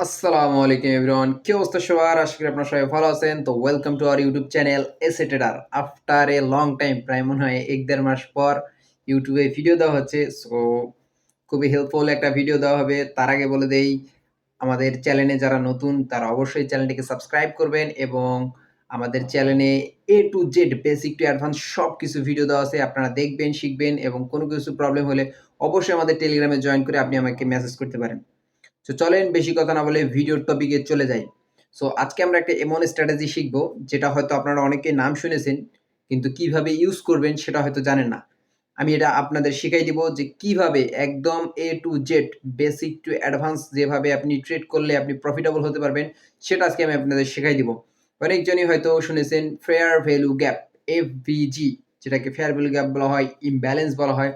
আসসালামু আলাইকুম এভরিওয়ান, কি অবস্থা সবার? আশা করি আপনারা সবাই ভালো আছেন। তো welcome to our YouTube channel SA trader. After a long time, প্রায় মনে হয় ১-১.৫ মাস পর ইউটিউবে ভিডিও দেওয়া হচ্ছে। সো খুবই হেল্পফুল একটা ভিডিও দেওয়া হবে। তার আগে বলে দেই, আমাদের চ্যানেলে যারা নতুন তারা অবশ্যই চ্যানেলটিকে সাবস্ক্রাইব করবেন এবং আমাদের চ্যানেলে A to Z basic to advance সবকিছু ভিডিও দেওয়া আছে। আপনারা দেখবেন, শিখবেন এবং কোনো কিছু প্রবলেম হলে অবশ্যই আমাদের টেলিগ্রামে জয়েন করে আপনি আমাকে মেসেজ করতে পারেন। তো চলেন বেশি কথা না বলে ভিডিওর টপিকে চলে যাই। সো আজকে আমরা একটা এমন স্ট্র্যাটেজি শিখব যেটা হয়তো আপনারা অনেকে নাম শুনেছেন, কিন্তু কিভাবে ইউজ করবেন সেটা হয়তো জানেন না। আমি এটা আপনাদের শিখাই দিব যে কিভাবে একদম A to Z basic to advance যেভাবে আপনি ট্রেড করলে আপনি প্রফিটেবল হতে পারবেন সেটা আজকে আমি আপনাদের শেখাই দিব। অনেকজনই হয়তো শুনেছেন ফেয়ার ভ্যালু গ্যাপ, এফভিজি, যেটাকে ফেয়ার ভ্যালু গ্যাপ বলা হয়, ইমব্যালেন্স বলা হয়।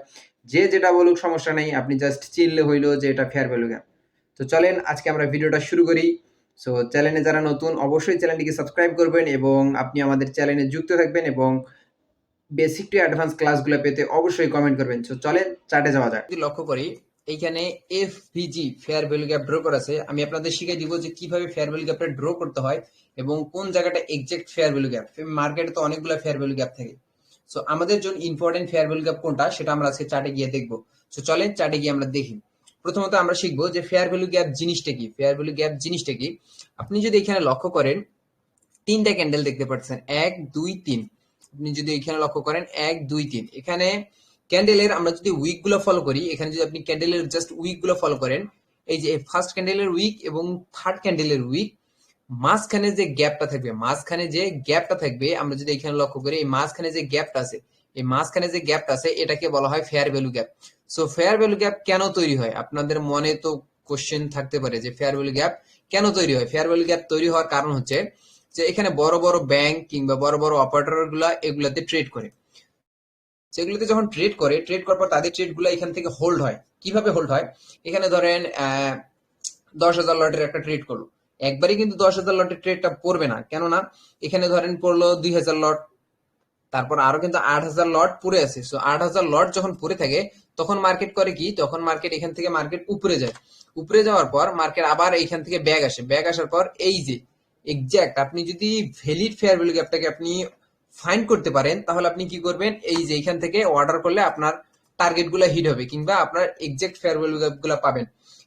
যে যেটা বলুক সমস্যা নেই, আপনি জাস্ট চিনলে হইলো যে এটা ফেয়ার ভ্যালু গ্যাপ। তো চলেন আজকে আমরা ভিডিওটা শুরু করি। সো চ্যানেলে যারা নতুন অবশ্যই চ্যানেলটিকে সাবস্ক্রাইব করবেন এবং আপনি আমাদের চ্যানেলে যুক্ত থাকবেন এবং বেসিক টু অ্যাডভান্স ক্লাসগুলো পেতে অবশ্যই কমেন্ট করবেন। সো চলেন চার্টে যাওয়া যাক। যদি লক্ষ্য করি, এইখানে FVG fair value gap draw করা আছে। আমি আপনাদের শিখিয়ে দিব যে কিভাবে ফেয়ার ভ্যালু গ্যাপটা ড্র করতে হয় এবং কোন জায়গাটা এক্সাক্ট ফেয়ার ভ্যালু গ্যাপ। মার্কেটে তো অনেকগুলো ফেয়ার ভ্যালু গ্যাপ থাকে। সো আমাদের জন্য ইম্পর্টেন্ট ফেয়ার ভ্যালু গ্যাপ কোনটা সেটা আমরা আজকে চার্টে গিয়ে দেখবো। সো চলেন চার্টে গিয়ে আমরা দেখি। প্রথমত আমরা শিখবো যে ফেয়ার ভ্যালু গ্যাপ জিনিসটা কি। ফেয়ার ভ্যালু গ্যাপ জিনিসটা কি, আপনি যদি এখানে লক্ষ্য করেন তিনটা ক্যান্ডেল দেখতে পাচ্ছেন, 1 2 3। আপনি যদি এখানে লক্ষ্য করেন 1 2 3, এখানে ক্যান্ডেলের আমরা যদি উইক গুলো ফলো করি, এখানে যদি আপনি ক্যান্ডেলের জাস্ট উইক গুলো ফলো করেন, এই যে ফার্স্ট ক্যান্ডেলের উইক এবং থার্ড ক্যান্ডেলের উইক, মাঝখানে যে গ্যাপটা থাকবে, আমরা যদি এখানে লক্ষ্য করি, এই মাঝখানে যে গ্যাপটা আছে, এটাকে বলা হয় fair value gap. So fair value gap কেন তৈরি হয়? আপনাদের মনে তো কোশ্চেন থাকতে পারে যে ফেয়ার ভ্যালু গ্যাপ কেন তৈরি হয়। ফেয়ার ভ্যালু গ্যাপ তৈরি হওয়ার কারণ হচ্ছে যে এখানে বড় বড় ব্যাংক কিংবা বড় বড় অপারেটর গুলা এগুলাতে ট্রেড করে। সেগুলোতে যখন ট্রেড করার পর তাদের ট্রেড গুলা এখান থেকে হোল্ড হয়। কিভাবে হোল্ড হয়? এখানে ধরেন 10,000 লটের একটা ট্রেড করলো, একবারই কিন্তু 10,000 লটের ট্রেডটা পড়বে না, কেননা এখানে ধরেন পড়লো 2,000 লট, তারপর আরো কিন্তু 8,000 লট পড়ে আছে। সো 8,000 লট যখন পড়ে থাকে তখন মার্কেট করে কি, তখন মার্কেট এখান থেকে মার্কেট উপরে যায়। উপরে যাওয়ার পর মার্কেট আবার এইখান থেকে ব্যাগ আসে, ব্যাগ আসার পর এই যে এক্সাক্ট আপনি যদি ভ্যালিড ফেয়ার ভ্যালু গ্যাপটাকে আপনি ফাইন্ড করতে পারেন, তাহলে আপনি কি করবেন, এই যে এখান থেকে অর্ডার করলে আপনার টার্গেট গুলা হিট হবে কিংবা আপনার এক্সাক্ট ফেয়ার ভ্যালু গ্যাপ গুলা পাবেন।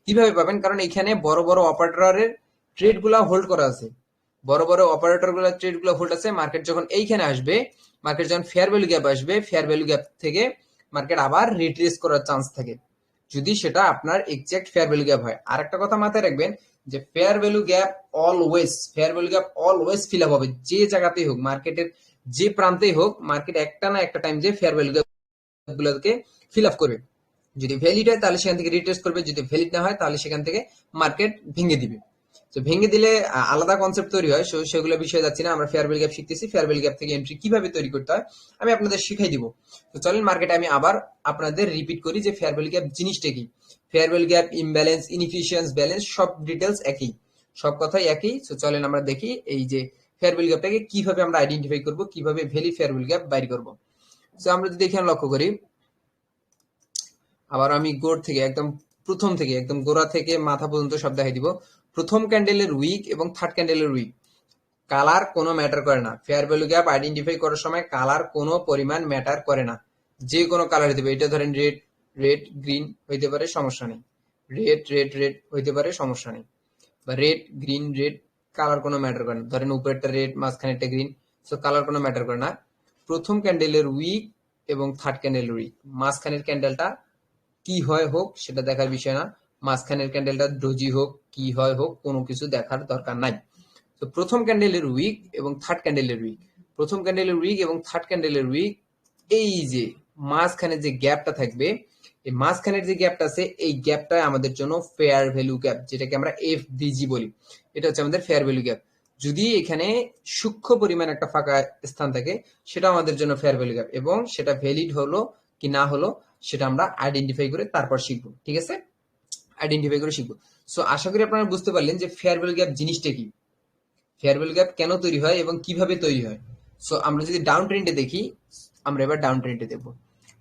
কিভাবে পাবেন? কারণ এখানে বড় বড় অপারেটরের ট্রেড গুলা হোল্ড করা আছে, বড় বড় অপারেটর গুলা ট্রেড গুলো হোল্ড আছে। মার্কেট যখন এইখানে আসবে, মার্কেট যখন ফেয়ার ভ্যালু গ্যাপ আসবে, ফেয়ার ভ্যালু গ্যাপ থেকে মার্কেট আবার রিট্রেস করার চান্স থাকে, যদি সেটা আপনার এক্সাক্ট ফেয়ার ভ্যালু গ্যাপ হয়। আর একটা কথা মাথায় রাখবেন যে fair value gap always fill up হবে, যে জায়গাতেই হোক, মার্কেটের যে প্রান্তেই হোক, মার্কেট একটা না একটা টাইম যে ফেয়ার ভ্যালু গ্যাপ গুলোকে ফিল আপ করবে। যদি ভ্যালিড হয় তাহলে সেখান থেকে রিট্রেস করবে, যদি ভ্যালিড না হয় তাহলে সেখান থেকে মার্কেট ভেঙে দিবে। তো ভেঙে দিলে আলাদা কনসেপ্ট তৈরি হয়, সেগুলো বিষয়ে যাচ্ছি না। আমরা ফেয়ার ভ্যালু গ্যাপ শিখতেছি, ফেয়ার ভ্যালু গ্যাপ থেকে এন্ট্রি কিভাবে তৈরি করতে হয় আমি আপনাদের শিখাই দিব। তো চলেন মার্কেটে আমি আবার আপনাদের রিপিট করি যে ফেয়ার ভ্যালু গ্যাপ জিনিসটা কি। Fair value gap, imbalance, inefficiency, balance, সব ডিটেলস একই, সব কথাই একই। তো চলেন আমরা দেখি এই যে ফেয়ার ভ্যালু গ্যাপটাকে কিভাবে আমরা আইডেন্টিফাই করব, কিভাবে ভ্যালি ফেয়ার ভ্যালু গ্যাপ বাইর করব। তো আমরা যদি এখানে লক্ষ্য করি, আবার আমি গোড় থেকে একদম প্রথম থেকে একদম গোড়া থেকে মাথা পর্যন্ত সব দেখাই দিব। প্রথম ক্যান্ডেলের উইক এবং থার্ড ক্যান্ডেলের উইক, কালার কোনো ম্যাটার করে না। ফেয়ার ভ্যালু গ্যাপ আইডেন্টিফাই করার সময় কালার কোনো পরিমাণ ম্যাটার করে না, যে কোনো কালার হতে পারে। এটা ধরেন রেড, রেড গ্রিন হইতে পারে, সমস্যা নেই। রেড রেড রেড হইতে পারে, সমস্যা নেই। বা রেড গ্রিন রেড, কালার কোনো ম্যাটার করে না। ধরেন উপরেরটা রেড, মাঝখানেরটা গ্রিন, সো কালার কোনো ম্যাটার করে না। প্রথম ক্যান্ডেলের উইক এবং থার্ড ক্যান্ডেলের উইক, মাঝখানের ক্যান্ডেলটা কি হয় হোক সেটা দেখার বিষয় না, মাঝখানের ক্যান্ডেলটা ডোজি হোক কি হয় হোক কোনো কিছু দেখার দরকার নাই। তো প্রথম ক্যান্ডেলের উইক এবং থার্ড ক্যান্ডেলের উইক, প্রথম ক্যান্ডেলের উইক এবং থার্ড ক্যান্ডেলের উইক, এই যে মাঝখানে যে গ্যাপটা থাকবে, এই মাঝখানের যে গ্যাপটা আছে, এই গ্যাপটা আমাদের জন্য ফেয়ার ভ্যালু গ্যাপ, যেটাকে আমরা এফভিজি বলি। এটা হচ্ছে আমাদের ফেয়ার ভ্যালু গ্যাপ। যদি এখানে সূক্ষ্ম পরিমাণ একটা ফাঁকা স্থান থাকে, সেটা আমাদের জন্য ফেয়ার ভ্যালু গ্যাপ, এবং সেটা ভ্যালিড হলো কি না হলো সেটা আমরা আইডেন্টিফাই করে তারপর শিখবো। ঠিক আছে, আইডেন্টিফাই করে শিখবো। সো আশা করি আপনারা বুঝতে পারলেন যে ফেয়ার ভ্যালু গ্যাপ জিনিসটা কি, ফেয়ার ভ্যালু গ্যাপ কেন তৈরি হয় এবং কিভাবে তৈরি হয়। সো আমরা যদি ডাউন ট্রেন্ডে দেখি, আমরা এবার ডাউন ট্রেন্ডে দেখবো।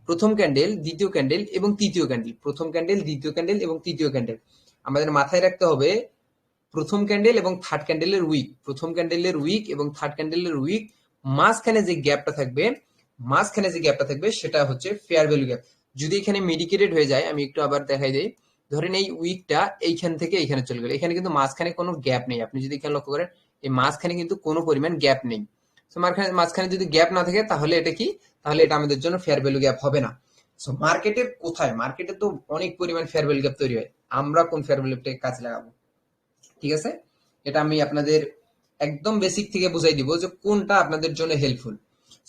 প্রথম ক্যান্ডেল, দ্বিতীয় ক্যান্ডেল এবং তৃতীয় ক্যান্ডেল, প্রথম ক্যান্ডেল, দ্বিতীয় ক্যান্ডেল এবং তৃতীয় ক্যান্ডেল। আমাদের মাথায় রাখতে হবে প্রথম ক্যান্ডেল এবং থার্ড ক্যান্ডেলের উইক, প্রথম ক্যান্ডেলের উইক এবং থার্ড ক্যান্ডেলের উইক মাঝখানে যে গ্যাপটা থাকবে, সেটা হচ্ছে ফেয়ার ভ্যালু গ্যাপ। যদি এখানে মেডিকেটেড হয়ে যায়, আমি একটু আবার দেখাই দিই, ধরেন এই উইকটা এইখান থেকে এইখানে চলে গেল, এখানে কিন্তু মাঝখানে কোনো গ্যাপ নেই। আপনি যদি এখানে লক্ষ্য করেন, এই মাঝখানে কিন্তু কোনো পরিমাণ গ্যাপ নেই। তো মাঝখানে যদি গ্যাপ না থাকে তাহলে এটা কি, তাহলে এটা আমাদের জন্য ফেয়ার ভ্যালু গ্যাপ হবে না। সো মার্কেটের কোথায়, মার্কেটে তো অনেক পরিমাণ ফেয়ার ভ্যালু গ্যাপ তৈরি হয়, আমরা কোন ফেয়ার ভ্যালু গ্যাপটাকে কাজে লাগাবো, ঠিক আছে? এটা আমি আপনাদের একদম বেসিক থেকে বুঝাই দিব যে কোনটা আপনাদের জন্য helpful.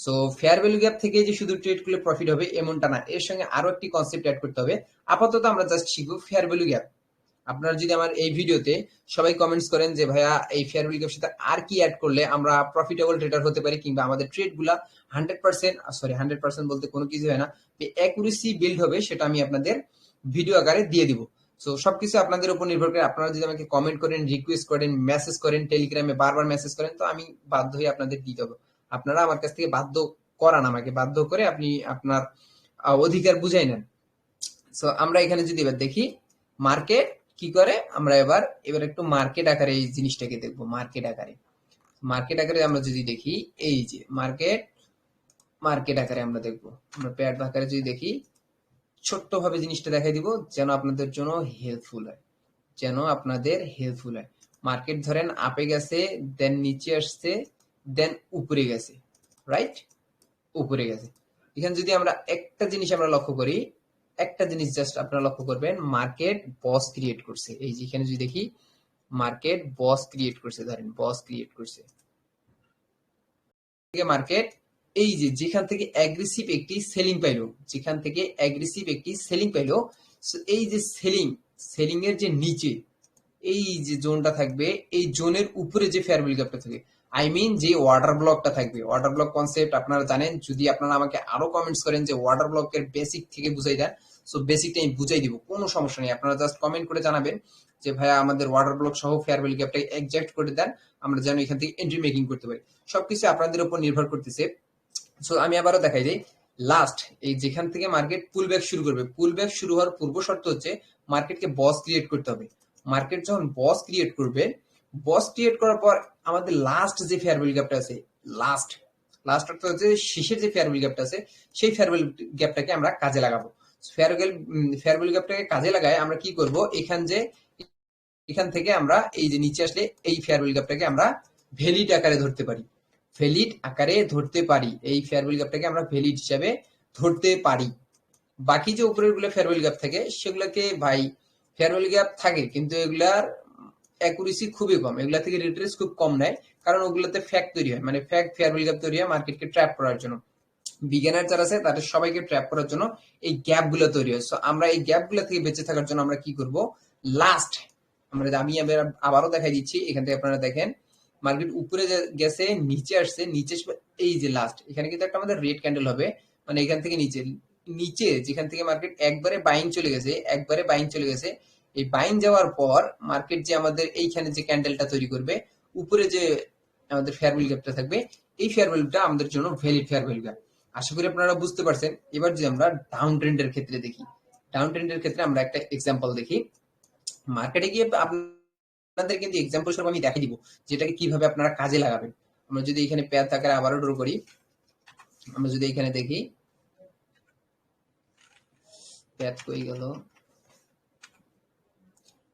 So fair value gap থেকে যে শুধু ট্রেড করলে প্রফিট হবে এমনটা না, এর সঙ্গে আরো একটি কনসেপ্ট অ্যাড করতে হবে। আপাতত আমরা জাস্ট শিখবো ফেয়ার ভ্যালু গ্যাপ। আপনারা যদি আমার এই ভিডিওতে সবাই কমেন্টস করেন যে ভাইয়া এই ফেয়ার ভ্যালু গ্যাপের সাথে আর কি অ্যাড করলে আমরা প্রফিটেবল ট্রেডার হতে পারি, কিংবা আমাদের ট্রেড গুলা 100% বলতে কোনো কিছু হয় না, অ্যাকুরেসি বিল্ড হবে, সেটা আমি আপনাদের ভিডিও আকারে দিয়ে দিব। সো সবকিছু আপনাদের উপর নির্ভর করে। আপনারা যদি আমাকে কমেন্ট করেন, রিকোয়েস্ট করেন, মেসেজ করেন, টেলিগ্রামে বারবার মেসেজ করেন, তো আমি বাধ্য হয়ে আপনাদের দিতে হবে। আপনারা আমার কাছ থেকে বাধ্য করান, আমাকে বাধ্য করে আপনি আপনার অধিকার বুঝাই নেন। সো আমরা এখানে যদি এবার দেখি মার্কেট কি করে, আমরা এবার একটু মার্কেট আকারে এই জিনিসটাকে দেখবো। মার্কেট আকারে আমরা যদি দেখি, এই যে মার্কেট আকারে আমরা দেখবো, আমরা প্যাড আকারে যদি দেখি, ছোট্ট ভাবে জিনিসটা দেখাই দিব যেন আপনাদের জন্য হেল্পফুল হয়, মার্কেট ধরেন আপে গেছে, দেন নিচে আসছে, দেন উপরে গেছে, রাইট? উপরে গেছে। এখানে যদি আমরা একটা জিনিস আমরা লক্ষ্য করি, একটা জিনিস জাস্ট আপনারা লক্ষ্য করবেন, মার্কেট বস ক্রিয়েট করছে। এই যে এখানে যদি দেখি, মার্কেট বস ক্রিয়েট করছে, ধরেন বস ক্রিয়েট করছে, মার্কেট এই যে যেখান থেকে অ্যাগ্রেসিভ একটি সেলিং পাইলো, এই যে সেলিং এর যে নিচে এই যে জোনটা থাকবে, এই জোনের উপরে যে ফেয়ার ভ্যালু গ্যাপটা থাকবে, আই মিন যে ওয়াটার ব্লকটা থাকবে, ওয়াটার ব্লক কনসেপ্ট আপনারা জানেন। যদি আপনারা আমাকে আরো কমেন্টস করেন যে ওয়াটার ব্লকের বেসিক থেকে বুঝাই দেন, সো বেসিকটা আমি বুঝাই দিব, কোনো সমস্যা নেই। আপনারা জাস্ট কমেন্ট করে জানাবেন যে ভাইয়া আমাদের ওয়াটার ব্লক সহ ফেয়ার ভ্যালু গ্যাপটা এক্সাক্ট করে দেন, আমরা যেন এখান থেকে এন্ট্রি মেকিং করতে পারি। সবকিছু আপনাদের উপর নির্ভর করতেছে। সো আমি আবারও দেখাই দিই, লাস্ট এই যেখান থেকে মার্কেট পুল ব্যাক শুরু করবে, পুল ব্যাক শুরু হওয়ার পূর্ব শর্ত হচ্ছে মার্কেটকে বস ক্রিয়েট করতে হবে। মার্কেট যখন বস ক্রিয়েট করবে, বস ক্রিয়েট করার পর আমাদের লাস্ট যে ফেয়ার ভ্যালু গ্যাপটা আছে, লাস্ট অর্থাৎ হচ্ছে শেষের যে ফেয়ার ভ্যালু গ্যাপটা আছে, সেই ফেয়ার ভ্যালু গ্যাপটাকে আমরা কাজে লাগাবো। ফেয়ার ভ্যালু গ্যাপটাকে কাজে লাগায় আমরা কি করব, এখান থেকে আমরা এই যে নিচে আসলে এই ফেয়ার ভ্যালু গ্যাপটাকে আমরা ভ্যালিড আকারে ধরতে পারি, এই ফেয়ার ভ্যালু গ্যাপটাকে আমরা ভ্যালিড হিসাবে ধরতে পারি। বাকি যে উপরের গুলো ফেয়ার ভ্যালু গ্যাপ থাকে, সেগুলোকে ভাই ফেয়ার ভ্যালু গ্যাপ থাকে কিন্তু এগুলার অ্যাকুরেসি খুবই কম, এগুলা থেকে রিট্রেস খুব কম নেয়, কারণ ওগুলোতে ফ্যাক তৈরি হয়, মানে ফ্যাক ফেয়ার ভ্যালু গ্যাপ তৈরি হয় মার্কেটকে ট্র্যাপ করার জন্য। বিগিনার যারা আছে তাদের সবাইকে ট্র্যাপ করার জন্য এই গ্যাপ গুলো তৈরি হয়। সো আমরা এই গ্যাপ গুলো থেকে বেঁচে থাকার জন্য আমরা কি করব, লাস্ট আমি আবারও দেখাই দিচ্ছি, এখান থেকে আপনারা দেখেন মার্কেট উপরে গেছে, নিচে আসছে, এই যে লাস্ট এখানে কিন্তু একটা আমাদের রেড ক্যান্ডেল হবে, মানে এখান থেকে নিচে যেখান থেকে মার্কেট একবারে বাইং চলে গেছে, এই বাইং যাওয়ার পর মার্কেট যে আমাদের এইখানে যে ক্যান্ডেলটা তৈরি করবে, উপরে যে আমাদের ফেয়ার ভ্যালু গ্যাপটা থাকবে, এই ফেয়ার ভ্যালুটা আমাদের জন্য ভ্যালিড ফেয়ার ভ্যালু গ্যাপ। আশা করি আপনারা বুঝতে পারছেন। এবার যদি আমরা ডাউন ট্রেন্ডের ক্ষেত্রে দেখি, আমরা একটা এক্সাম্পল দেখি। মার্কেটে গিয়ে আপনাদের কিন্তু এক্সাম্পল স্বরূপ আমি দেখাই দিব যেটাকে কিভাবে আপনারা কাজে লাগাবেন। আমরা যদি এখানে প্যাথ আকারে আবারও ড্র করি, আমরা যদি এখানে দেখি, প্যাথ কই গেল,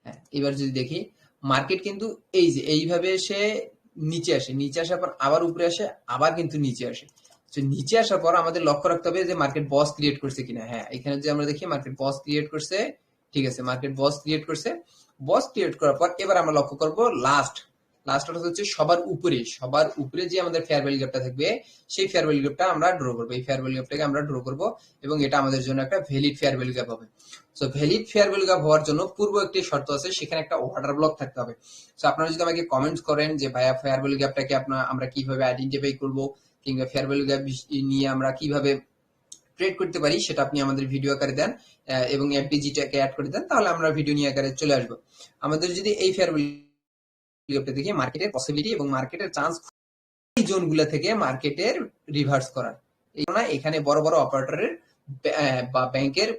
হ্যাঁ এবার যদি দেখি, মার্কেট কিন্তু এই যে এইভাবে এসে নিচে আসার পর আবার উপরে আসে, আবার কিন্তু নিচে আসে। তো নিচে আসার পর আমাদের লক্ষ্য রাখতে হবে যে মার্কেট বস ক্রিয়েট করছে কিনা। হ্যাঁ এখানে যে আমরা দেখি মার্কেট বস ক্রিয়েট করছে, ঠিক আছে, মার্কেট বস ক্রিয়েট করার পর এবার আমরা লক্ষ্য করব লাস্ট হচ্ছে সবার উপরে যে আমাদের ফেয়ার ভ্যালু গ্যাপটা থাকবে, সেই ফেয়ার ভ্যালু গ্যাপটা আমরা ড্র করব, এই ফেয়ার ভ্যালু গ্যাপটাকে আমরা ড্র করব, এবং এটা আমাদের জন্য একটা ভ্যালিড ফেয়ার ভ্যালু গ্যাপ হবে। So valid fair value gap হওয়ার জন্য পূর্ব একটি শর্ত আছে, সেখানে একটা অর্ডার ব্লক থাকতে হবে। সো আপনারা যদি আমাকে কমেন্টস করেন যে ভাইয়া ফেয়ার ভ্যালু গ্যাপটাকে আমরা কিভাবে আইডেন্টিফাই করব, কিংবা ফেয়ার ভ্যালু গ্যাপ নিয়ে আমরা কিভাবে ট্রেড করতে পারি, সেটা আপনি আমাদের ভিডিও আকারে দেন এবং এফপিজিটাকে অ্যাড করে দেন, তাহলে আমরা ভিডিও নিয়ে আকারে চলে আসবো। আমাদের যদি এই ফেয়ার ভ্যালু গ্যাপটা দেখি, মার্কেটের পসিবিলিটি এবং মার্কেটের চান্স, এই জোনগুলো থেকে মার্কেটের রিভার্স করার, এখানে বড় বড় অপারেটরের বা ব্যাংকের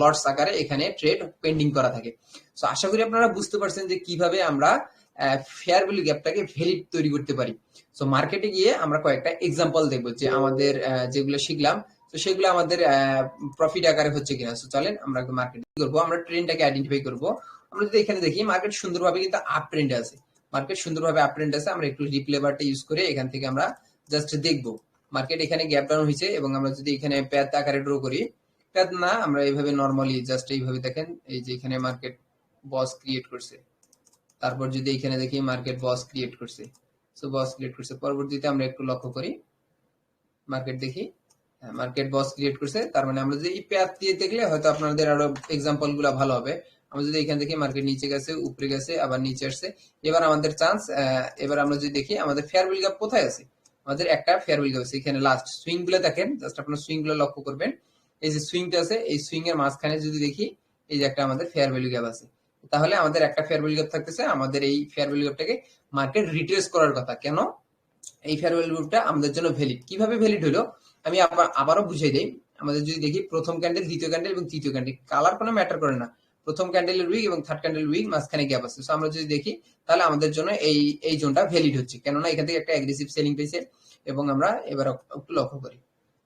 লটস আকারে এখানে ট্রেড পেন্ডিং করা থাকে। সো আশা করি আপনারা বুঝতে পারছেন যে কিভাবে আমরা ফেয়ার ভ্যালু গ্যাপটাকে ভ্যালিড তৈরি করতে পারি। সো মার্কেটে গিয়ে আমরা কয়েকটা এক্সাম্পল দেখবো যে আমাদের যেগুলো শিখলাম তো সেগুলো আমাদের প্রফিট আকারে হচ্ছে কিনা। সো চলেন আমরা মার্কেট করবো, আমরা ট্রেন্ডটাকে আইডেন্টিফাই করবো। আমরা যদি এখানে দেখি মার্কেট সুন্দরভাবে কিন্তু আপ ট্রেন্ডে আছে, মার্কেট সুন্দরভাবে আপ ট্রেন্ড আছে। আমরা একটু রিপ্লে বারটা ইউজ করে এখান থেকে আমরা জাস্ট দেখবো মার্কেট এখানে গ্যাপ ডাউন হয়েছে, এবং আমরা যদি এখানে প্যাথ আকারে ড্র করি, প্যাথ না আমরা এইভাবে নরমালি জাস্ট এইভাবে দেখেন এই যে এখানে মার্কেট বস ক্রিয়েট করছে, তারপর যদি এখানে দেখি মার্কেট বস ক্রিয়েট করছে। সো বস ক্রিয়েট করছে, পরবর্তীতে আমরা একটু লক্ষ্য করি মার্কেট দেখি, মার্কেট বস ক্রিয়েট করছে। তার মানে আমরা যদি এই প্যাথ দিয়ে দেখলে হয়তো আপনাদের আরো এক্সাম্পল গুলা ভালো হবে। আমরা যদি এখান থেকে মার্কেট নিচে গেছে, উপরে গেছে, আবার নিচে আসছে, এবার আমাদের চান্স। এবার আমরা যদি দেখি আমাদের ফেয়ার ভ্যালু গ্যাপ কোথায় আছে, আমাদের একটা ফেয়ার ভ্যালু গ্যাপ আছে এখানে লাস্ট সুইং গুলো দেখেন, জাস্ট আপনার সুইং গুলো লক্ষ্য করবেন। এই যে সুইংটা আছে এই সুইং এর মাঝখানে যদি দেখি এই যে একটা আমাদের ফেয়ার ভ্যালু গ্যাপ আছে, তাহলে আমাদের একটা ফেয়ার ভ্যালু গ্যাপ থাকতেছে। আমাদের এই ফেয়ার ভ্যালু গ্যাপটাকে মার্কেট রিট্রেস করার কথা। কেন এই ফেয়ার ভ্যালু গ্যাপটা আমাদের জন্য ভ্যালিড, কিভাবে ভ্যালিড হলো আমি আবারও বুঝিয়ে দিই। আমাদের যদি দেখি প্রথম ক্যান্ডেল, দ্বিতীয় ক্যান্ডেল এবং তৃতীয় ক্যান্ডেল, কালার কোনো ম্যাটার করে না, প্রথম ক্যান্ডেলের উইক এবং থার্ড ক্যান্ডেল উইক মাঝখানে গ্যাপ আছে। সো আমরা যদি দেখি তাহলে আমাদের জন্য এই জোনটা ভ্যালিড হচ্ছে, কেননা এখান থেকে একটা অ্যাগ্রেসিভ সেলিং পেয়েছে। এবং আমরা এবার একটু লক্ষ্য করি,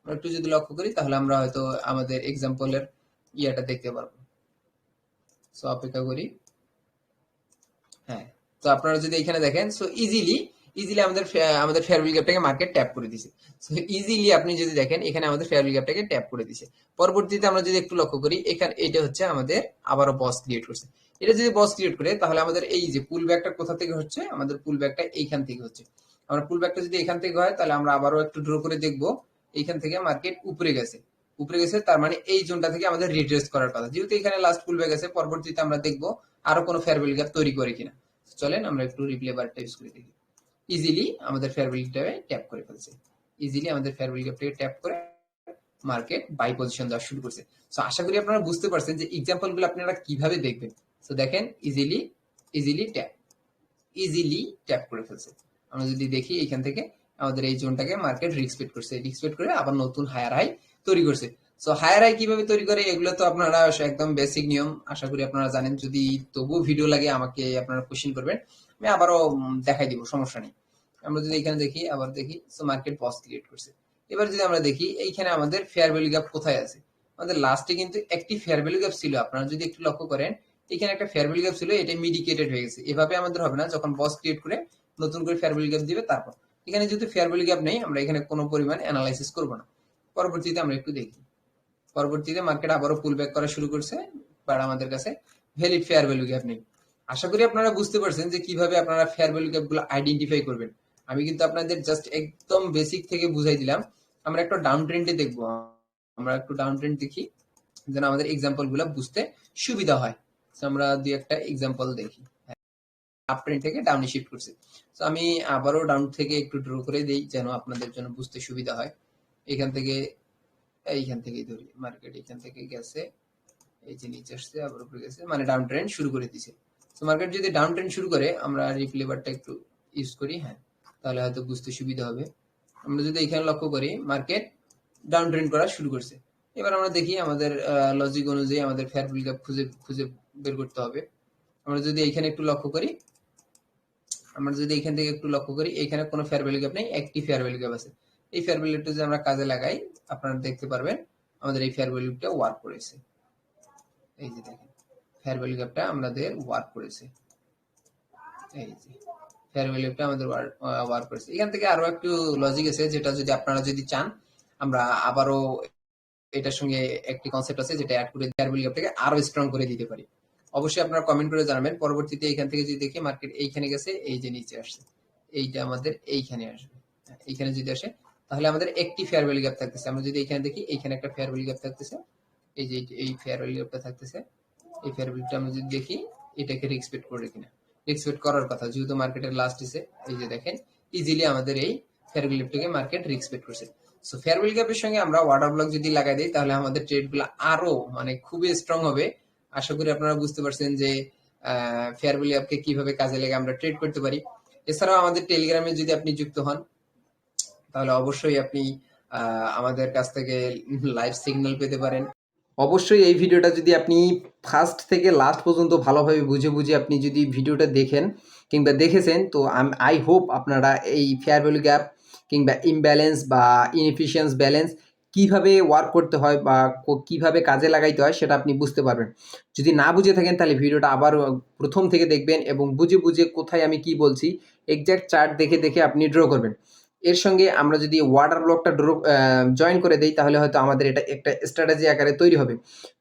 আমরা একটু যদি লক্ষ্য করি তাহলে আমরা হয়তো আমাদের এক্সাম্পলের ইয়াটা দেখতে পারবো। সো অপেক্ষা করি। হ্যাঁ, তো আপনারা যদি এখানে দেখেন, সো ইজিলি আমাদের ফেয়ার ভ্যালু গ্যাপটাকে মার্কেট ট্যাপ করে দিছে। সো ইজিলি আপনি যদি দেখেন এখানে আমাদের ফেয়ার ভ্যালু গ্যাপটাকে ট্যাপ করে দিছে। পরবর্তীতে আমরা যদি একটু লক্ষ্য করি এখানে এটা হচ্ছে আমাদের আবারও বস ক্রিয়েট করছে। এটা যদি বস ক্রিয়েট করে তাহলে আমাদের এই যে পুল ব্যাকটা কোথা থেকে হচ্ছে, আমাদের পুল ব্যাকটা এইখান থেকে হচ্ছে। আমরা পুল ব্যাকটা যদি এখান থেকে হয় তাহলে আমরা আবারও একটু ড্র করে দেখবো এইখান থেকে মার্কেট উপরে গেছে, উপরে গেছে, তার মানে এই জোনটা থেকে আমাদের রিট্রেস করার কথা। যেহেতু এখানে লাস্ট পুল ব্যাক আছে, পরবর্তীতে আমরা দেখবো আরো কোনো ফেয়ার ভ্যালু গ্যাপ তৈরি করে কিনা। চলেন আমরা একটু রিপ্লে বারটা ইউজ করে দেখি। ইজিলি আমাদের ফেয়ার ভ্যালু গ্যাপে ট্যাপ করে ফেলছে, ইজিলি আমাদের ফেয়ার ভ্যালু গ্যাপটাকে ট্যাপ করে মার্কেট বাই পজিশন দেওয়া শুরু করছে। সো আশা করি আপনারা বুঝতে পারছেন যে এক্সাম্পল গুলো আপনারা কিভাবে দেখবেন। সো দেখেন ইজিলি ট্যাপ করে ফেলছে। আমরা যদি দেখি এখান থেকে আমাদের এই জোনটাকে মার্কেট রিস্পেক্ট করছে, রিস্পেক্ট করে আবার নতুন হায়ার হাই তৈরি করছে। সো হায়ার হাই কিভাবে তৈরি করে এগুলো তো আপনারা একদম বেসিক নিয়ম আশা করি আপনারা জানেন। যদি তবুও ভিডিও লাগে আমাকে আপনারা কোশ্চেন করবেন, আমি আবারও দেখাই দিব, সমস্যা নেই। আমরা যদি এখানে দেখি আবার দেখি, সো মার্কেট বস ক্রিয়েট করছে। এবার যদি আমরা দেখি এইখানে আমাদের ফেয়ার ভ্যালু গ্যাপ কোথায় আছে, আমাদের লাস্টে কিন্তু একটি ফেয়ার ভ্যালু গ্যাপ ছিল। আপনারা যদি একটু লক্ষ্য করেন এখানে একটা ফেয়ার ভ্যালু গ্যাপ ছিল, এটা মিডিকেটেড হয়ে গেছে। এভাবে আমাদের হবে না, যখন বস ক্রিয়েট করে নতুন করে ফেয়ার ভ্যালু গ্যাপ দিবে তারপর। এখানে যেহেতু ফেয়ার ভ্যালু গ্যাপ নেই আমরা এখানে কোনো পরিমাণ অ্যানালাইসিস করব না। পরবর্তীতে আমরা একটু দেখি, পরবর্তীতে মার্কেট আবারও পুল ব্যাক করা শুরু করছে, বাট আমাদের কাছে ভ্যালিড ফেয়ার ভ্যালু গ্যাপ নেই। আশা করি আপনারা বুঝতে পারছেন যে কিভাবে আপনারা ফেয়ার ভ্যালু গ্যাপ গুলো আইডেন্টিফাই করবেন। আমি কিন্তু আপনাদের জাস্ট একদম বেসিক থেকে বুঝাই দিলাম। আমরা একটা ডাউন ট্রেন্ডে দেখবো, আমরা একটু ডাউন ট্রেন্ড দেখি যেন আমাদের এক্সাম্পল গুলো বুঝতে সুবিধা হয়। আমরা দুই একটা এক্সাম্পল দেখি। আপ ট্রেন্ড থেকে ডাউনে শিফট করছে। তো আমি আবারও ডাউন থেকে একটু ড্র করে দেই যেন আপনাদের জন্য বুঝতে সুবিধা হয়। এখান থেকে এইখান থেকেই ধরি, মার্কেট এখান থেকে গেছে, এই যে নিচে আসছে আবার উপরে গেছে, মানে ডাউন ট্রেন্ড শুরু করে দিছে। তো মার্কেট যদি ডাউন ট্রেন্ড শুরু করে আমরা রিপ্লে বারটা একটু ইউজ করি, হ্যাঁ, তাহলে হয়তো বুঝতে সুবিধা হবে। আমরা যদি এখানে লক্ষ্য করি মার্কেট ডাউন ট্রেন্ড করা শুরু করছে। এবার আমরা দেখি আমাদের লজিক অনুযায়ী আমাদের ফেয়ার ভ্যালু গ্যাপ খুঁজে বের করতে হবে। আমরা যদি এখানে একটু লক্ষ্য করি, আমরা যদি এখান থেকে একটু লক্ষ্য করি এখানে কোনো ফেয়ার ভ্যালু গ্যাপ নেই, একটি ফেয়ার ভ্যালু গ্যাপ আছে। এই ফেয়ার ভ্যালুটা যদি আমরা কাজে লাগাই আপনারা দেখতে পারবেন আমাদের এই ফেয়ার ভ্যালুটা ওয়ার্ক করেছে। এই যে দেখেন ফেয়ার ভ্যালু গ্যাপটা আমাদের ওয়ার্ক করেছে, এই যে ফেয়ার ভ্যালু গ্যাপটা আমাদের ওয়ার্ক করেছে। এখান থেকে আরো একটু লজিক আছে যেটা যদি আপনারা যদি চান আমরা আবারও এটার সঙ্গে একটি কনসেপ্ট আছে যেটা অ্যাড করে ফেয়ার ভ্যালু গ্যাপটাকে আরো স্ট্রং করে দিতে পারি। অবশ্যই আপনারা কমেন্ট করে জানাবেন। পরবর্তীতে এখান থেকে যদি দেখি মার্কেট এইখানে গেছে, এই যে নিচে আসছে, এইটা আমাদের এইখানে আসবে। এইখানে যদি আসে তাহলে আমাদের একটি ফেয়ার ভ্যালু গ্যাপ থাকতেছে। আমরা যদি এখানে দেখি এইখানে একটা ফেয়ার ভ্যালু গ্যাপ থাকতেছে, এই যে এই ফেয়ার ভ্যালু গ্যাপটা থাকতেছে। এই ফেয়ার ভ্যালুটা আমরা যদি দেখি এটাকে রেসপেক্ট করে কিনা, রেসপেক্ট করার কথা, যেহেতু মার্কেটের লাস্ট এসে এই যে দেখেন ইজিলি আমাদের এই ফেয়ার ভ্যালু গ্যাপটাকে মার্কেট রেসপেক্ট করছে। সো ফেয়ার ভ্যালু গ্যাপের সঙ্গে আমরা ওয়াটার ব্লক যদি লাগাই দিই তাহলে আমাদের ট্রেড গুলো আরো মানে খুবই স্ট্রং হবে। আশা করি আপনারা বুঝতে পারছেন যে ফেয়ার ভ্যালু গ্যাপকে কিভাবে কাজে লেগে আমরা ট্রেড করতে পারি। এছাড়াও আমাদের টেলিগ্রামে যদি আপনি যুক্ত হন তাহলে অবশ্যই আপনি আমাদের কাছ থেকে লাইভ সিগন্যাল পেতে পারেন। অবশ্যই এই ভিডিওটা যদি আপনি ফার্স্ট থেকে লাস্ট পর্যন্ত ভালোভাবে বুঝে আপনি যদি ভিডিওটা দেখেন কিংবা দেখেছেন, তো আই হোপ আপনারা এই ফেয়ার ভ্যালু গ্যাপ কিংবা ইমব্যালেন্স বা ইনএফিশিয়েন্স ব্যালেন্স কীভাবে ওয়ার্ক করতে হয় বা কীভাবে কাজে লাগাইতে হয় সেটা আপনি বুঝতে পারবেন। যদি না বুঝে থাকেন তাহলে ভিডিওটা আবার প্রথম থেকে দেখবেন এবং বুঝে কোথায় আমি কি বলছি এক্স্যাক্ট চার্ট দেখে আপনি ড্র করবেন। এর সঙ্গে আমরা যদি ওয়াটার ব্লকটা জয়েন করে দেই তাহলে হয়তো আমাদের এটা একটা স্ট্র্যাটেজি আকারে তৈরি হবে।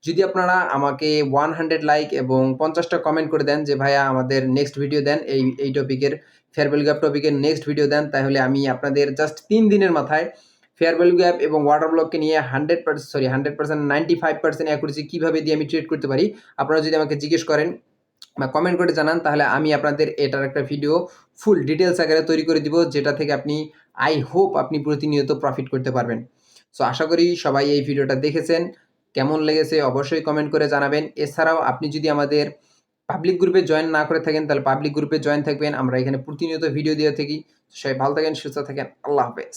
যদি আপনারা আমাকে 100 লাইক এবং 50টা কমেন্ট করে দেন যে ভাইয়া আমাদের নেক্সট ভিডিও দেন, এই টপিকের ফেয়ার ভ্যালু গ্যাপ টপিকের নেক্সট ভিডিও দেন, তাহলে আমি আপনাদের জাস্ট 3 দিনের মাথায় ফেয়ার ভ্যালু গ্যাপ এবং ওয়াটার ব্লককে নিয়ে 100% 95% অ্যাকুরেসি কীভাবে দিয়ে আমি ট্রেড করতে পারি, আপনারা যদি আমাকে জিজ্ঞেস করেন বা কমেন্ট করে জানান তাহলে আমি আপনাদের এটার একটা ভিডিও ফুল ডিটেলস আকারে তৈরি করে দিব, যেটা থেকে আপনি আই হোপ আপনি প্রতিনিয়ত প্রফিট করতে পারবেন। সো আশা করি সবাই এই ভিডিওটা দেখেছেন। কেমন লেগেছে অবশ্যই কমেন্ট করে জানাবেন। এছাড়াও আপনি যদি আমাদের পাবলিক গ্রুপে জয়েন না করে থাকেন তাহলে পাবলিক গ্রুপে জয়েন থাকবেন। আমরা এখানে প্রতিনিয়ত ভিডিও দিয়ে থাকি। সবাই ভালো থাকেন, সুস্থ থাকেন। আল্লাহ হাফেজ।